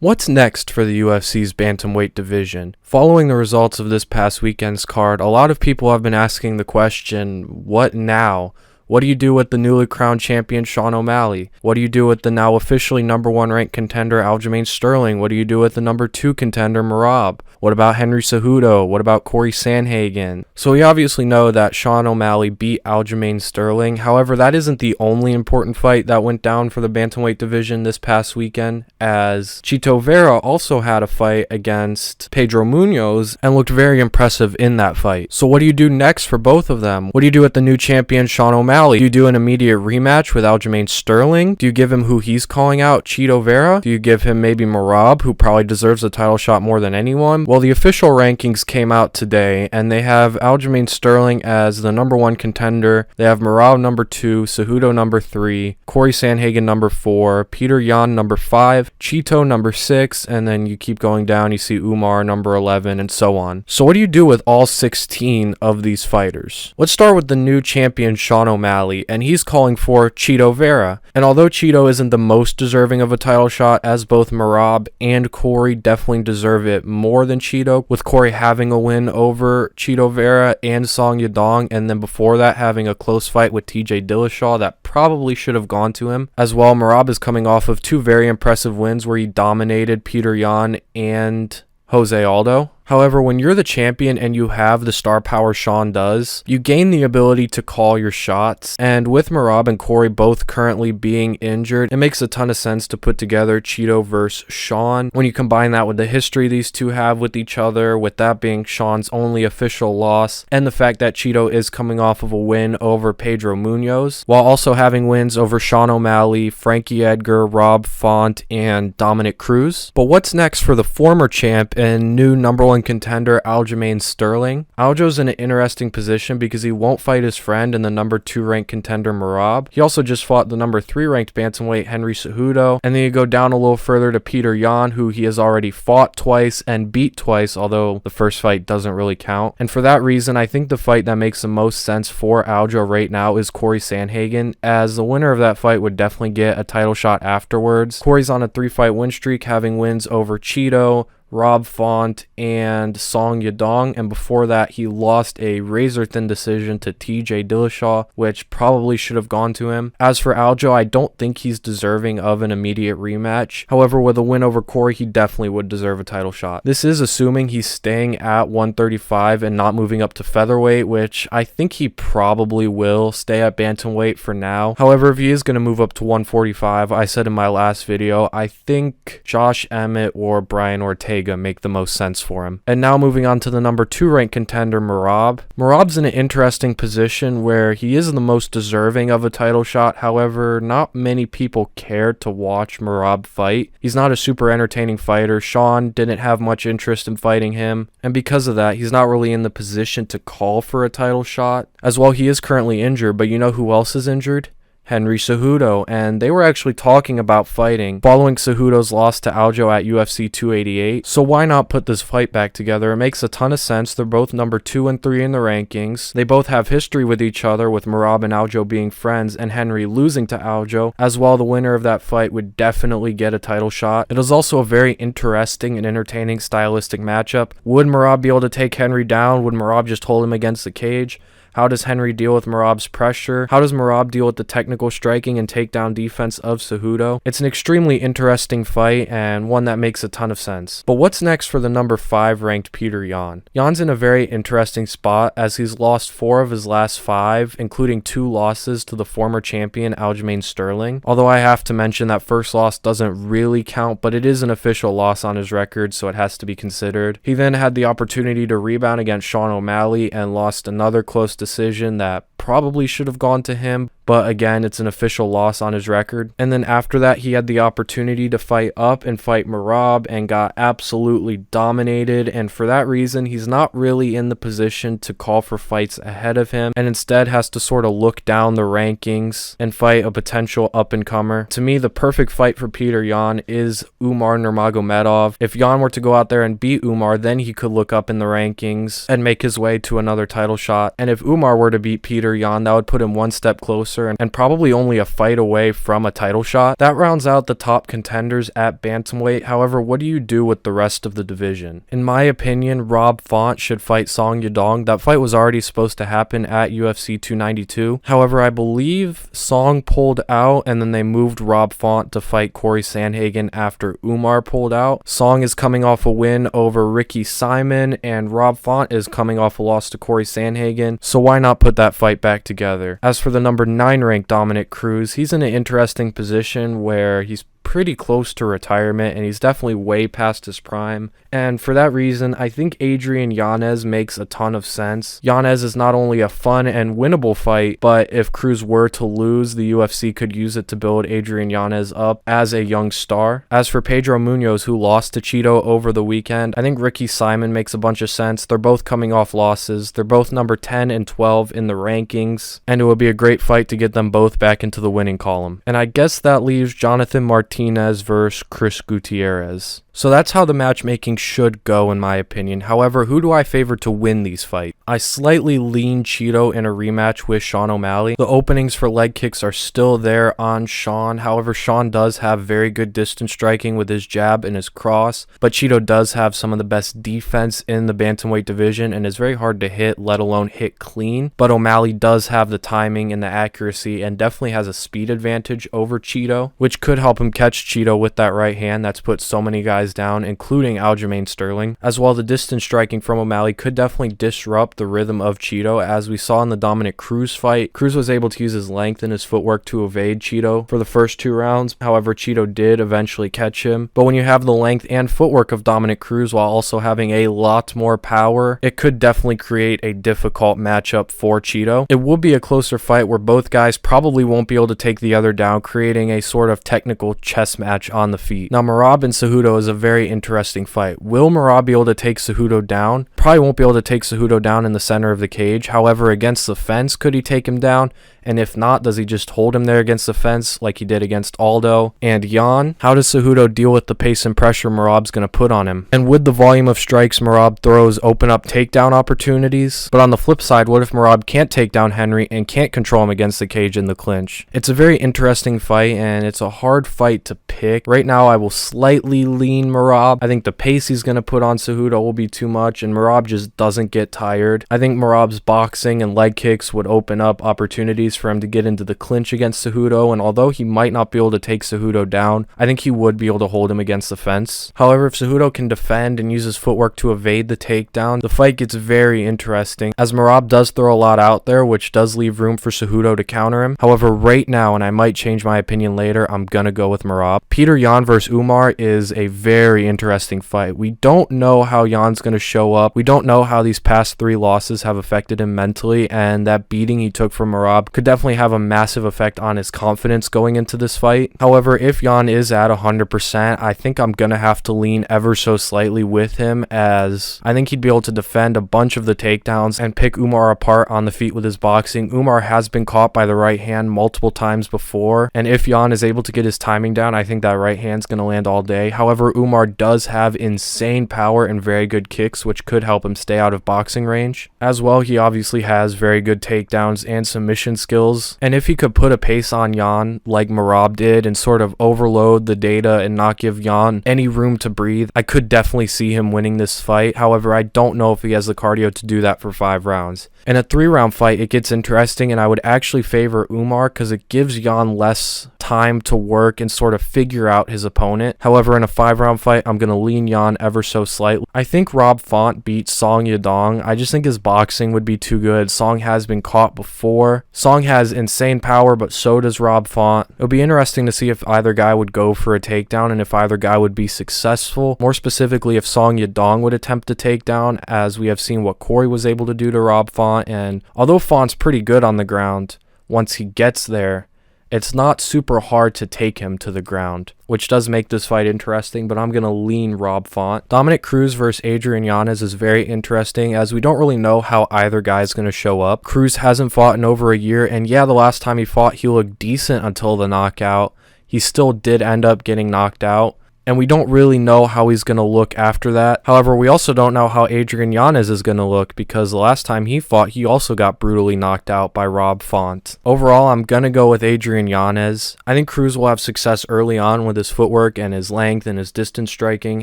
What's next for the UFC's Bantamweight division? Following the results of this past weekend's card, a lot of people have been asking the question, what now? What do you do with the newly crowned champion Sean O'Malley? What do you do with the now officially number 1 ranked contender Aljamain Sterling? What do you do with the number 2 contender Merab? What about Henry Cejudo? What about Corey Sandhagen? So we obviously know that Sean O'Malley beat Aljamain Sterling. However, that isn't the only important fight that went down for the Bantamweight division this past weekend, as Chito Vera also had a fight against Pedro Munoz and looked very impressive in that fight. So what do you do next for both of them? What do you do with the new champion Sean O'Malley? Do you do an immediate rematch with Aljamain Sterling? Do you give him who he's calling out, Chito Vera? Do you give him maybe Merab, who probably deserves a title shot more than anyone? Well, the official rankings came out today, and they have Aljamain Sterling as the number 1 contender. They have Merab number 2, Cejudo number 3, Corey Sandhagen number 4, Peter Yan number 5, Chito number 6, and then you keep going down, you see Umar number 11, and so on. So what do you do with all 16 of these fighters? Let's start with the new champion Sean O'Malley, and he's calling for Chito Vera. And although Chito isn't the most deserving of a title shot, as both Merab and Corey definitely deserve it more than Chito, with Corey having a win over Chito Vera and Song Yadong, and then before that having a close fight with TJ Dillashaw that probably should have gone to him. As well, Merab is coming off of 2 very impressive wins where he dominated Peter Yan and Jose Aldo. However, when you're the champion and you have the star power Sean does, you gain the ability to call your shots. And with Merab and Corey both currently being injured, it makes a ton of sense to put together Chito versus Sean. When you combine that with the history these two have with each other, with that being Sean's only official loss, and the fact that Chito is coming off of a win over Pedro Munoz, while also having wins over Sean O'Malley, Frankie Edgar, Rob Font, and Dominic Cruz. But what's next for the former champ and new number 1 contender Aljamain Sterling? Aljo's in an interesting position because he won't fight his friend and the number 2 ranked contender Merab. He also just fought the number 3 ranked bantamweight Henry Cejudo, and then you go down a little further to Peter Yan, who he has already fought twice and beat twice, although the first fight doesn't really count. And for that reason, I think the fight that makes the most sense for Aljo right now is Corey Sandhagen, as the winner of that fight would definitely get a title shot afterwards. Corey's on a 3-fight win streak, having wins over Chito, Rob Font, and Song Yadong, and before that he lost a razor-thin decision to TJ Dillashaw, which probably should have gone to him. As for Aljo, I don't think he's deserving of an immediate rematch. However, with a win over Corey, he definitely would deserve a title shot. This is assuming he's staying at 135 and not moving up to featherweight, which I think he probably will stay at bantamweight for now. However, if he is going to move up to 145, I said in my last video, I think Josh Emmett or Brian Ortega make the most sense for him. And now moving on to the number 2 ranked contender Merab. Merab's in an interesting position where he is the most deserving of a title shot. However, not many people care to watch Merab fight. He's not a super entertaining fighter. Sean didn't have much interest in fighting him, and because of that, he's not really in the position to call for a title shot. As well, he is currently injured, but you know who else is injured? Henry Cejudo, and they were actually talking about fighting following Cejudo's loss to Aljo at UFC 288, so why not put this fight back together? It makes a ton of sense. They're both number 2 and 3 in the rankings. They both have history with each other, with Merab and Aljo being friends and Henry losing to Aljo. As well, the winner of that fight would definitely get a title shot. It is also a very interesting and entertaining stylistic matchup. Would Merab be able to take Henry down? Would Merab just hold him against the cage? How does Henry deal with Merab's pressure? How does Merab deal with the technical striking and takedown defense of Cejudo? It's an extremely interesting fight and one that makes a ton of sense. But what's next for the number 5 ranked Peter Yan? Yan's in a very interesting spot as he's lost 4 of his last 5, including 2 losses to the former champion Aljamain Sterling. Although I have to mention that first loss doesn't really count, but it is an official loss on his record, so it has to be considered. He then had the opportunity to rebound against Sean O'Malley and lost another close decision that probably should have gone to him, but again, it's an official loss on his record. And then after that, he had the opportunity to fight up and fight Merab and got absolutely dominated, and for that reason, he's not really in the position to call for fights ahead of him, and instead has to sort of look down the rankings and fight a potential up-and-comer. To me, the perfect fight for Peter Yan is Umar Nurmagomedov. If Yan were to go out there and beat Umar, then he could look up in the rankings and make his way to another title shot, and if Umar were to beat Peter Yan, that would put him one step closer boxer and probably only a fight away from a title shot. That rounds out the top contenders at bantamweight. However, what do you do with the rest of the division? In my opinion, Rob Font should fight Song Yadong. That fight was already supposed to happen at UFC 292. However, I believe Song pulled out and then they moved Rob Font to fight Corey Sandhagen after Umar pulled out. Song is coming off a win over Ricky Simon and Rob Font is coming off a loss to Corey Sandhagen, so why not put that fight back together? As for the number 9 ranked Dominic Cruz, he's in an interesting position where he's pretty close to retirement and he's definitely way past his prime, and for that reason I think Adrian Yanez makes a ton of sense. Yanez is not only a fun and winnable fight, but if Cruz were to lose, the UFC could use it to build Adrian Yanez up as a young star. As for Pedro Munoz, who lost to Cheeto over the weekend, I think Ricky Simon makes a bunch of sense. They're both coming off losses. They're both number 10 and 12 in the rankings, and it would be a great fight to get them both back into the winning column. And I guess that leaves Jonathan Martinez versus Chris Gutierrez. So that's how the matchmaking should go in my opinion. However, who do I favor to win these fights? I slightly lean Cheeto in a rematch with Sean O'Malley. The openings for leg kicks are still there on Sean. However, Sean does have very good distance striking with his jab and his cross, but Cheeto does have some of the best defense in the bantamweight division and is very hard to hit, let alone hit clean. But O'Malley does have the timing and the accuracy and definitely has a speed advantage over Cheeto, which could help him catch Cheeto with that right hand that's put so many guys down, including Aljamain Sterling. As well, the distance striking from O'Malley could definitely disrupt the rhythm of Cheeto, as we saw in the Dominic Cruz fight. Cruz was able to use his length and his footwork to evade Cheeto for the first 2 rounds. However, Cheeto did eventually catch him. But when you have the length and footwork of Dominic Cruz while also having a lot more power, it could definitely create a difficult matchup for Cheeto. It will be a closer fight where both guys probably won't be able to take the other down, creating a sort of technical chess match on the feet. Now, Merab and Cejudo is a very interesting fight. Will Merab be able to take Cejudo down? Probably won't be able to take Cejudo down in the center of the cage. However, against the fence, could he take him down? And if not, does he just hold him there against the fence like he did against Aldo and Jan? How does Cejudo deal with the pace and pressure Merab's going to put on him? And with the volume of strikes Merab throws open up takedown opportunities? But on the flip side, what if Merab can't take down Henry and can't control him against the cage in the clinch? It's a very interesting fight and it's a hard fight to pick. Right now, I will slightly lean Merab. I think the pace he's going to put on Cejudo will be too much and Merab just doesn't get tired. I think Merab's boxing and leg kicks would open up opportunities for him to get into the clinch against Cejudo, and although he might not be able to take Cejudo down, I think he would be able to hold him against the fence. However, if Cejudo can defend and use his footwork to evade the takedown, the fight gets very interesting, as Merab does throw a lot out there, which does leave room for Cejudo to counter him. However, right now, and I might change my opinion later, I'm gonna go with Merab. Peter Yan versus Umar is a very interesting fight. We don't know how Yan's gonna show up. We don't know how these past 3 losses have affected him mentally, and that beating he took from Merab could definitely have a massive effect on his confidence going into this fight. However, if Yan is at 100%, I think I'm gonna have to lean ever so slightly with him, as I think he'd be able to defend a bunch of the takedowns and pick Umar apart on the feet with his boxing. Umar has been caught by the right hand multiple times before, and if Yan is able to get his timing down, I think that right hand's gonna land all day. However, Umar does have insane power and very good kicks, which could help him stay out of boxing range. As well, he obviously has very good takedowns and submission skills, and if he could put a pace on Yan like Merab did and sort of overload the data and not give Yan any room to breathe, I could definitely see him winning this fight. However, I don't know if he has the cardio to do that for 5 rounds. In a 3-round fight, it gets interesting, and I would actually favor Umar because it gives Yan less time to work and sort of figure out his opponent. However, in a 5-round fight, I'm going to lean Yan ever so slightly. I think Rob Font beats Song Yadong. I just think his boxing would be too good. Song has been caught before. Song has insane power, but so does Rob Font. It would be interesting to see if either guy would go for a takedown and if either guy would be successful. More specifically, if Song Yadong would attempt a takedown, as we have seen what Corey was able to do to Rob Font. And although Font's pretty good on the ground, once he gets there, it's not super hard to take him to the ground, which does make this fight interesting, but I'm going to lean Rob Font. Dominic Cruz versus Adrian Yanez is very interesting, as we don't really know how either guy is going to show up. Cruz hasn't fought in over a year, and yeah, the last time he fought, he looked decent until the knockout. He still did end up getting knocked out, and we don't really know how he's going to look after that. However, we also don't know how Adrian Yanez is going to look, because the last time he fought, he also got brutally knocked out by Rob Font. Overall, I'm going to go with Adrian Yanez. I think Cruz will have success early on with his footwork and his length and his distance striking.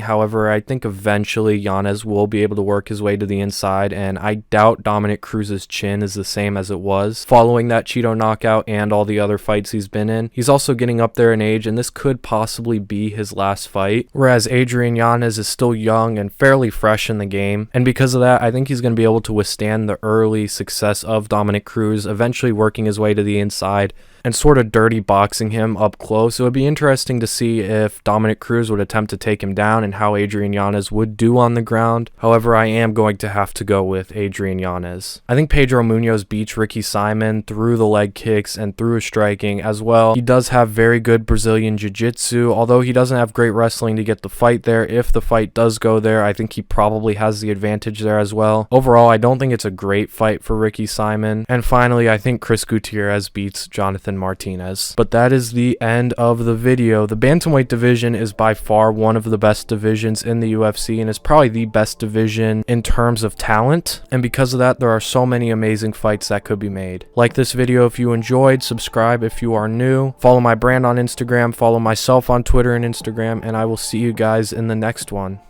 However, I think eventually Yanez will be able to work his way to the inside, and I doubt Dominic Cruz's chin is the same as it was following that Cheeto knockout and all the other fights he's been in. He's also getting up there in age, and this could possibly be his last fight, whereas Adrian Yanez is still young and fairly fresh in the game, and because of that, I think he's going to be able to withstand the early success of Dominic Cruz, eventually working his way to the inside and sort of dirty boxing him up close. It would be interesting to see if Dominic Cruz would attempt to take him down and how Adrian Yanez would do on the ground. However, I am going to have to go with Adrian Yanez. I think Pedro Munoz beats Ricky Simon through the leg kicks and through his striking as well. He does have very good Brazilian jiu-jitsu, although he doesn't have great wrestling to get the fight there. If the fight does go there, I think he probably has the advantage there as well. Overall, I don't think it's a great fight for Ricky Simon. And finally, I think Chris Gutierrez beats Jonathan Martinez. But that is the end of the video. The bantamweight division is by far one of the best divisions in the UFC, and is probably the best division in terms of talent, and because of that, there are so many amazing fights that could be made. Like this video if you enjoyed, subscribe if you are new, follow my brand on Instagram, follow myself on Twitter and Instagram, and I will see you guys in the next one.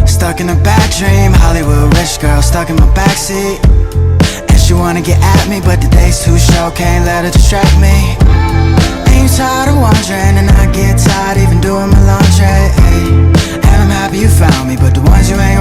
Stuck in a bad dream, Hollywood rich girl stuck in my backseat, and she wanna get at me, but the day's too short, can't let her distract me. Ain't you tired of wondering, and I get tired even doing my laundry, and I'm happy you found me, but the ones you ain't